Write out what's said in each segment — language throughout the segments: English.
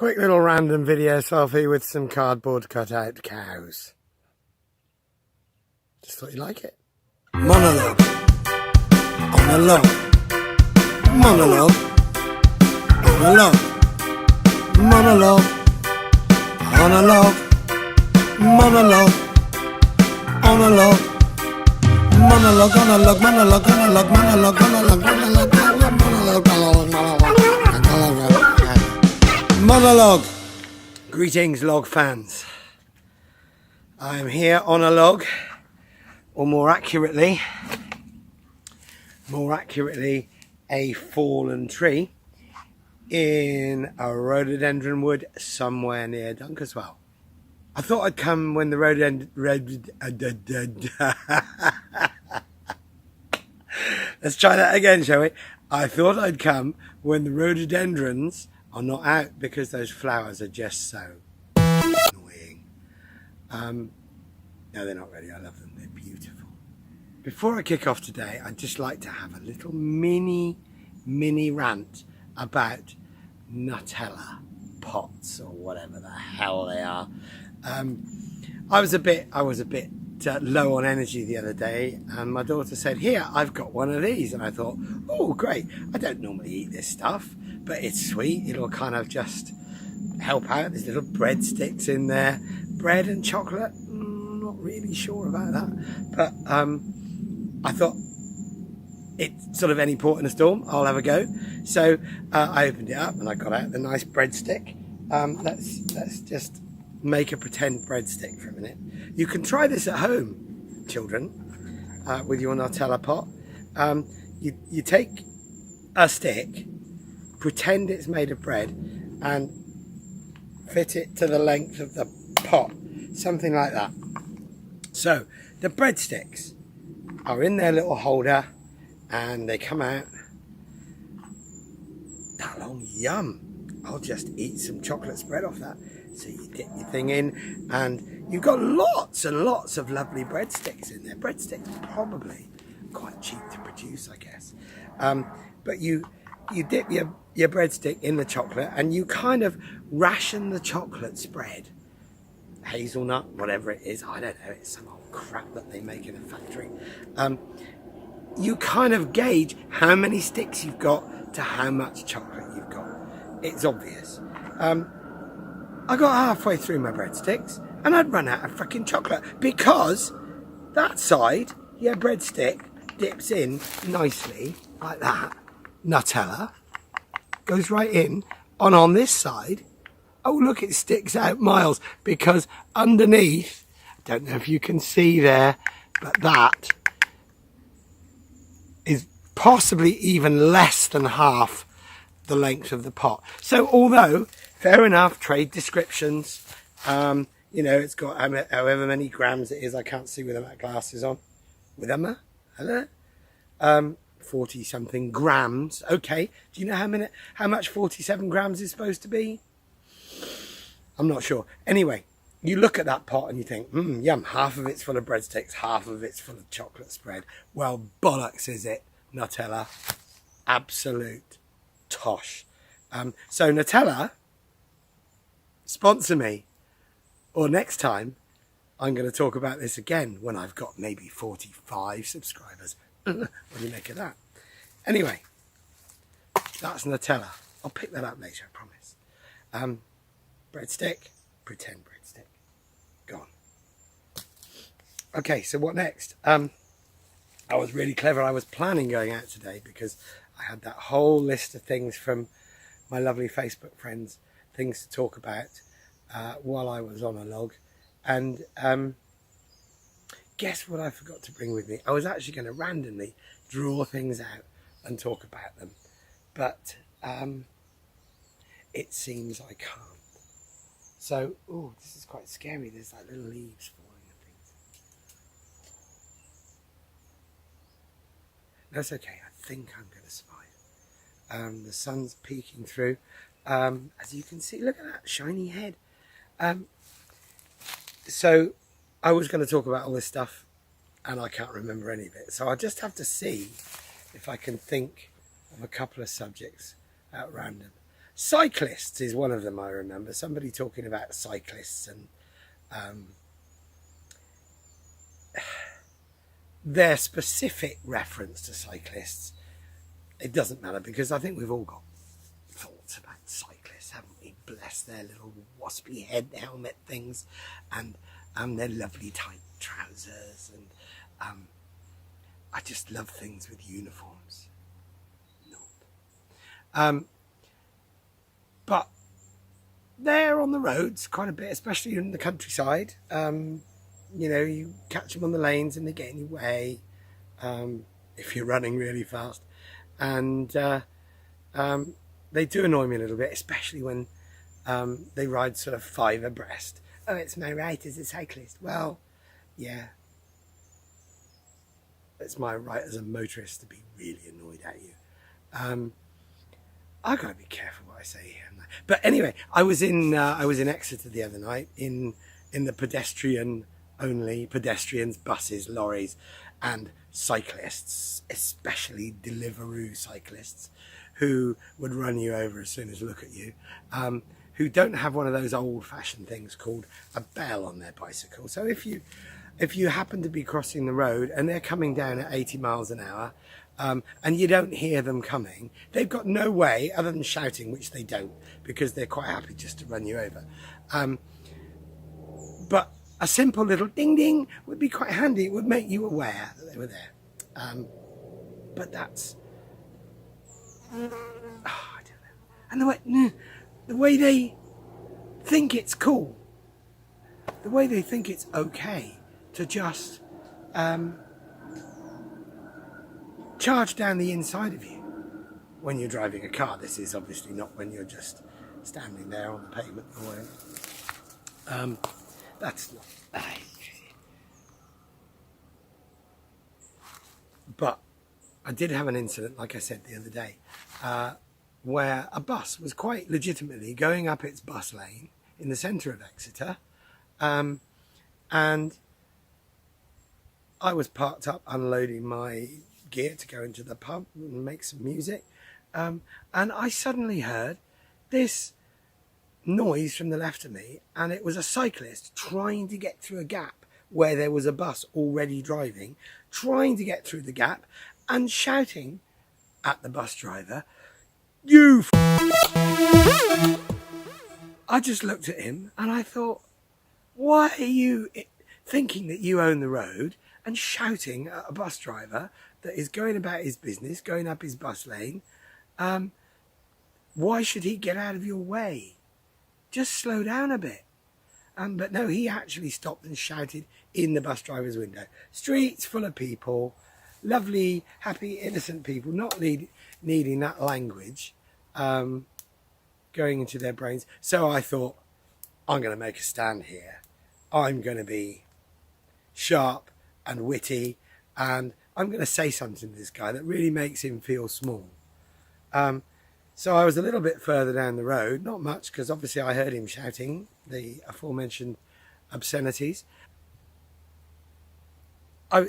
Quick little random video selfie with some cardboard cutout cows. Just thought you'd like it. Monologue. On a log. Monologue. On a log. Monologue. On a log. Monologue. On a log. Monologue on a log. Monologue on a log. Monologue on a log. Monologue. Monologue. Greetings, log fans. I am here on a log, or more accurately, a fallen tree in a rhododendron wood somewhere near Dunkeswell. I thought I'd come when the Let's try that again, shall we? I thought I'd come when the rhododendrons are not out because those flowers are just so annoying. No, they're not really. I love them. They're beautiful. Before I kick off today, I'd just like to have a little mini rant about Nutella pots or whatever the hell they are. I was a bit low on energy the other day, and my daughter said, "Here, I've got one of these," and I thought, "Oh, great! I don't normally eat this stuff, but it's sweet. It'll kind of just help out." There's little breadsticks in there, bread and chocolate. Not really sure about that, but I thought it's sort of any port in a storm. I'll have a go. So I opened it up and I got out the nice breadstick. Let's just make a pretend breadstick for a minute. You can try this at home, children, with your Nutella pot. You take a stick, pretend it's made of bread, and fit it to the length of the pot, something like that. So the breadsticks are in their little holder and they come out that long. Yum! I'll just eat some chocolate spread off that. So you dip your thing in and you've got lots and lots of lovely breadsticks in there. Breadsticks probably quite cheap to produce, I guess. But you dip your breadstick in the chocolate and you kind of ration the chocolate spread. Hazelnut, whatever it is, I don't know, it's some old crap that they make in a factory. You kind of gauge how many sticks you've got to how much chocolate you've got. It's obvious. I got halfway through my breadsticks and I'd run out of freaking chocolate because that side, your breadstick dips in nicely like that. Nutella goes right in, and on this side, oh look, it sticks out miles because underneath, I don't know if you can see there, but that is possibly even less than half the length of the pot. So although, fair enough, trade descriptions, you know, it's got however many grams it is. I can't see with my glasses on. With Emma? Hello? 40 something grams. Okay. Do you know how much 47 grams is supposed to be? I'm not sure. Anyway, you look at that pot and you think, yum, half of it's full of breadsticks, half of it's full of chocolate spread. Well, bollocks is it, Nutella. Absolute tosh. So Nutella, sponsor me. Or next time, I'm going to talk about this again when I've got maybe 45 subscribers. What do you make of that? Anyway, that's Nutella. I'll pick that up later, I promise. Breadstick, pretend breadstick. Gone. Okay, so what next? I was really clever. I was planning going out today because I had that whole list of things from my lovely Facebook friends, things to talk about while I was on a log. And guess what I forgot to bring with me? I was actually going to randomly draw things out and talk about them. But it seems I can't. So, oh, this is quite scary. There's like little leaves falling and things. That's okay. I think I'm going to survive. The sun's peeking through. As you can see, look at that shiny head. So I was going to talk about all this stuff and I can't remember any of it. So I'll just have to see if I can think of a couple of subjects at random. Cyclists is one of them. I remember somebody talking about cyclists and their specific reference to cyclists. It doesn't matter, because I think we've all got thoughts about cyclists, haven't we? Bless their little waspy head helmet things, and their lovely tight trousers, and I just love things with uniforms. Nope. But they're on the roads quite a bit, especially in the countryside. You know, you catch them on the lanes and they get in your way if you're running really fast. And they do annoy me a little bit, especially when they ride sort of 5 abreast. Oh, it's my right as a cyclist. Well, yeah. It's my right as a motorist to be really annoyed at you. I've got to be careful what I say here. But anyway, I was in Exeter the other night in the pedestrians, buses, lorries, and cyclists, especially Deliveroo cyclists, who would run you over as soon as look at you, who don't have one of those old-fashioned things called a bell on their bicycle. So if you happen to be crossing the road and they're coming down at 80 miles an hour, and you don't hear them coming, they've got no way other than shouting, which they don't, because they're quite happy just to run you over. But a simple little ding ding would be quite handy. It would make you aware that they were there. But that's, I don't know. And the way they think it's cool, the way they think it's okay to just charge down the inside of you when you're driving a car. This is obviously not when you're just standing there on the pavement or whatever. That's not. But I did have an incident, like I said the other day, where a bus was quite legitimately going up its bus lane in the centre of Exeter, and I was parked up unloading my gear to go into the pub and make some music, and I suddenly heard this noise from the left of me, and it was a cyclist trying to get through a gap where there was a bus already driving, trying to get through the gap and shouting at the bus driver, "You I just looked at him and I thought, why are you thinking that you own the road and shouting at a bus driver that is going about his business, going up his bus lane? Why should he get out of your way? Just slow down a bit." But no, he actually stopped and shouted in the bus driver's window. Streets full of people, lovely, happy, innocent people, not needing that language going into their brains. So I thought, I'm going to make a stand here. I'm going to be sharp and witty, and I'm going to say something to this guy that really makes him feel small. So I was a little bit further down the road, not much, because obviously I heard him shouting the aforementioned obscenities.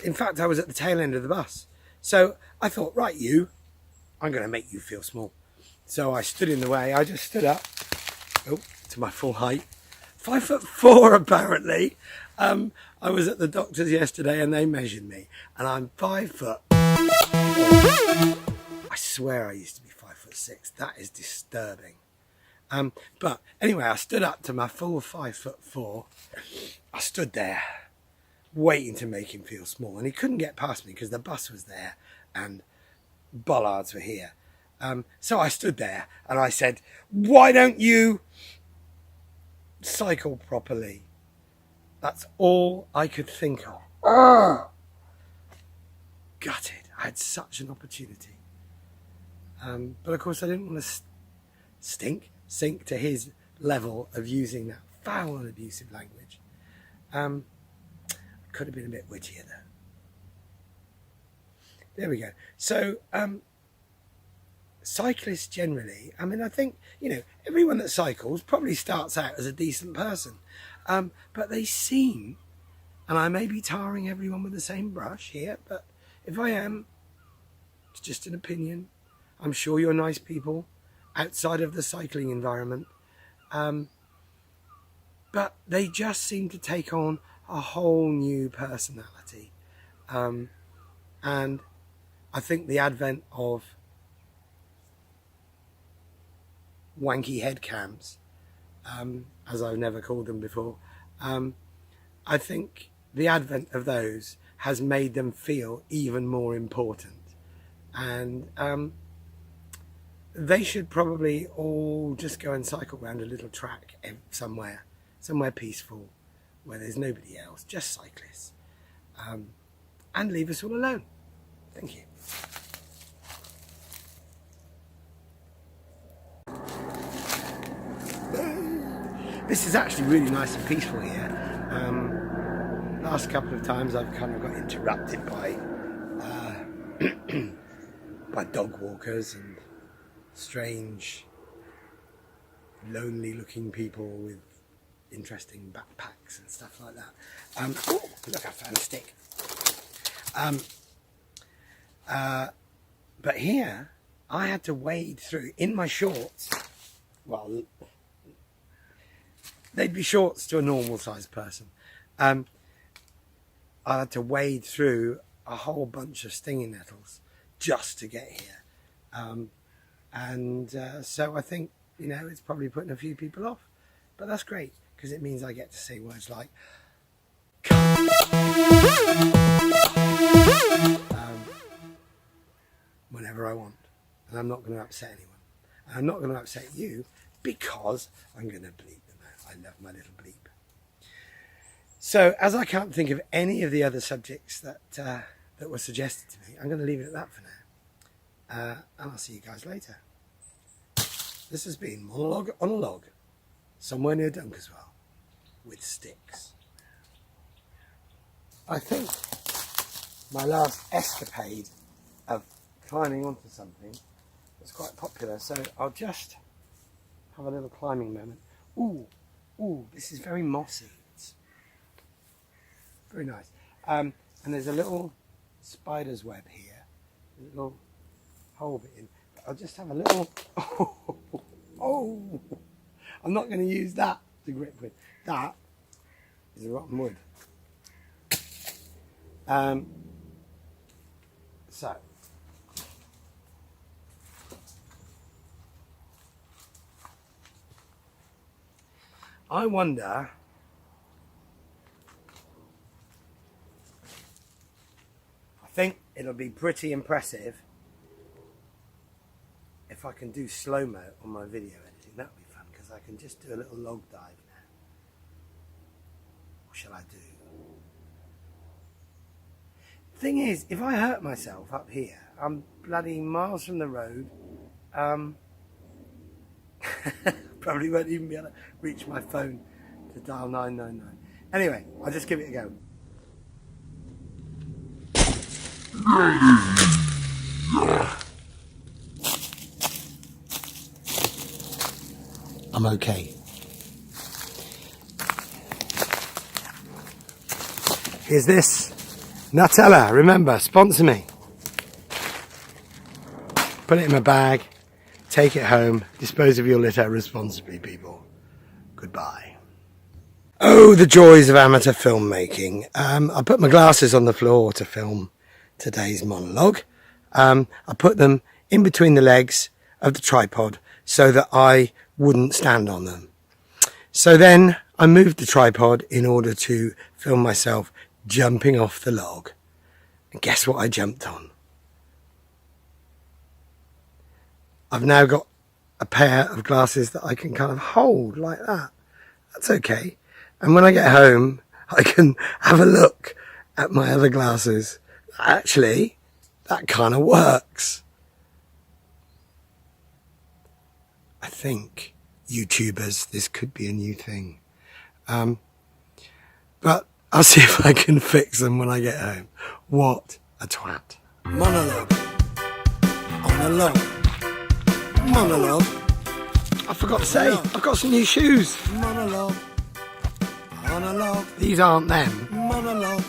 In fact, I was at the tail end of the bus. So I thought, right, I'm going to make you feel small. So I stood in the way. I just stood up, to my full height. 5'4", apparently. I was at the doctor's yesterday and they measured me, and I'm 5 foot. I swear I used to be 5'6". That is disturbing. But anyway, I stood up to my full 5'4". I stood there waiting to make him feel small, and he couldn't get past me because the bus was there and bollards were here. So I stood there and I said, "Why don't you cycle properly?" That's all I could think of. Gutted. I had such an opportunity. But of course I didn't want to sink to his level of using that foul and abusive language. Could have been a bit wittier though. There we go. So cyclists generally, I mean, I think, everyone that cycles probably starts out as a decent person. But they seem, and I may be tarring everyone with the same brush here, but if I am, it's just an opinion. I'm sure you're nice people. outside of the cycling environment. But they just seem to take on a whole new personality. And I think the advent of wanky head cams, as I've never called them before, I think the advent of those has made them feel even more important. And they should probably all just go and cycle around a little track somewhere peaceful, where there's nobody else, just cyclists, and leave us all alone. Thank you. This is actually really nice and peaceful here. Last couple of times I've kind of got interrupted by by dog walkers and strange, lonely looking people with interesting backpacks and stuff like that. Oh, look, I found a stick. But here I had to wade through, in my shorts, well, they'd be shorts to a normal sized person. I had to wade through a whole bunch of stinging nettles just to get here. So I think, you know, it's probably putting a few people off, but that's great because it means I get to say words like whenever I want, and I'm not going to upset anyone. And I'm not going to upset you because I'm going to bleep them out. I love my little bleep. So, as I can't think of any of the other subjects that were suggested to me, I'm going to leave it at that for now. And I'll see you guys later. This has been Monologue on a Log, somewhere near Dunkeswell, with sticks. I think my last escapade of climbing onto something was quite popular, so I'll just have a little climbing moment. Ooh, this is very mossy. Very nice. And there's a little spider's web here, a little hole bit in. I'll just have a little. Oh, I'm not going to use that to grip with. That is rotten wood. So I wonder. I think it'll be pretty impressive if I can do slow-mo on my video editing. That'll be fun because I can just do a little log dive now. What shall I do? Thing is, if I hurt myself up here, I'm bloody miles from the road. Probably won't even be able to reach my phone to dial 999. Anyway, I'll just give it a go. I'm okay. Here's this. Nutella, remember, sponsor me. Put it in my bag, take it home, dispose of your litter responsibly, people. Goodbye. Oh, the joys of amateur filmmaking. I put my glasses on the floor to film today's monologue. I put them in between the legs of the tripod so that I wouldn't stand on them. So then I moved the tripod in order to film myself jumping off the log. And guess what I jumped on? I've now got a pair of glasses that I can kind of hold like that. That's okay. And when I get home, I can have a look at my other glasses. Actually, that kind of works. I think, YouTubers, this could be a new thing. But I'll see if I can fix them when I get home. What a twat. Monologue on a log. Monologue. I forgot to say, I've got some new shoes. Monologue on a log. These aren't them. Monologue.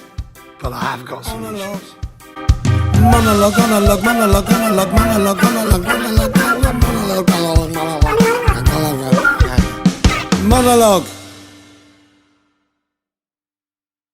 But I have got some new shoes. Monologue, monologue, monologue, monologue, monologue, monologue, monologue, monologue, monologue, monologue.